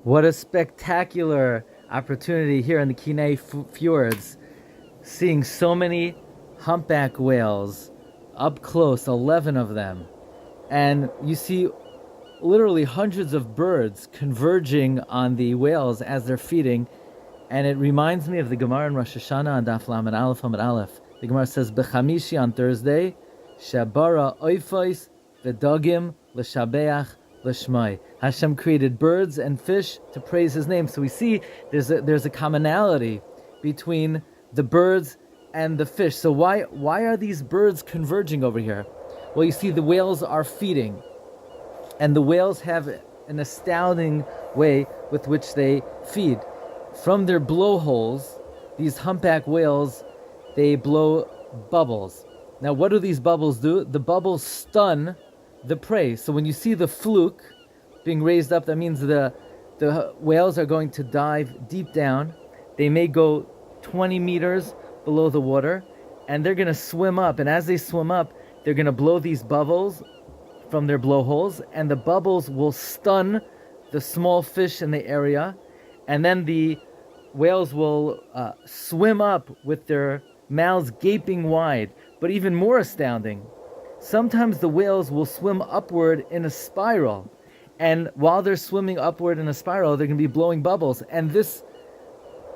What a spectacular opportunity here in the Kenai fjords, seeing so many humpback whales up close, 11 of them. And you see literally hundreds of birds converging on the whales as they're feeding. And it reminds me of the Gemara in Rosh Hashanah on Daf Lamed Aleph Amud Aleph. The Gemara says, B'chamishi on Thursday, Shabara oifos v'dagim l'shabeach l'shmai. Hashem created birds and fish to praise His name. So we see there's a commonality between the birds and the fish. So why are these birds converging over here? Well, you see the whales are feeding, and the whales have an astounding way with which they feed. From their blowholes, these humpback whales, they blow bubbles. Now, what do these bubbles do? The bubbles stun the prey. So when you see the fluke being raised up, that means the whales are going to dive deep down. They may go 20 meters below the water, and they're going to swim up. And as they swim up, they're going to blow these bubbles from their blowholes, and the bubbles will stun the small fish in the area, and then the whales will swim up with their mouths gaping wide. But even more astounding, sometimes the whales will swim upward in a spiral, and while they're swimming upward in a spiral, they're going to be blowing bubbles, and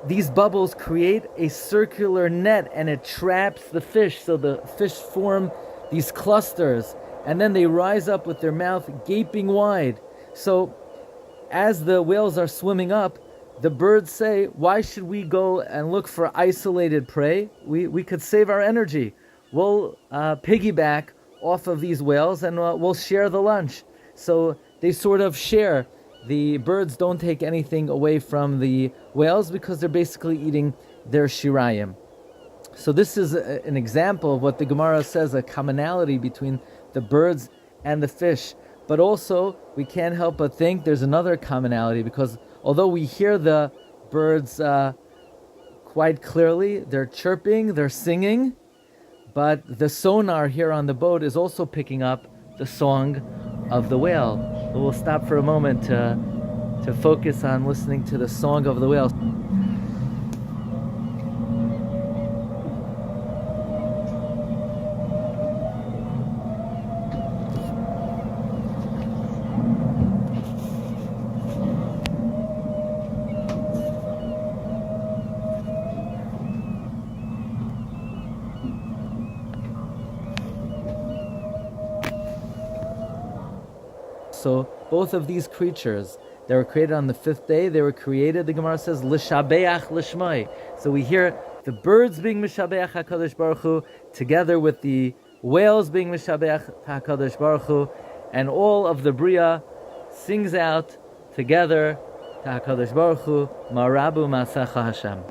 these bubbles create a circular net, and it traps the fish. So the fish form these clusters, and then they rise up with their mouth gaping wide. So as the whales are swimming up, the birds say, why should we go and look for isolated prey? We could save our energy. We'll piggyback off of these whales, and we'll share the lunch. So they sort of share. The birds don't take anything away from the whales because they're basically eating their shirayim. So this is an example of what the Gemara says, a commonality between the birds and the fish. But also, we can't help but think there's another commonality, because although we hear the birds quite clearly, they're chirping, they're singing, but the sonar here on the boat is also picking up the song of the whale. So we'll stop for a moment to focus on listening to the song of the whale. So both of these creatures, they were created on the fifth day. They were created, the Gemara says, l'shabeach l'shmai. So we hear the birds being mishabeach HaKadosh Baruch Hu, together with the whales being mishabeach HaKadosh Baruch Hu, and all of the Bria sings out together to HaKadosh Baruch Hu, Marabu Masacha Hashem.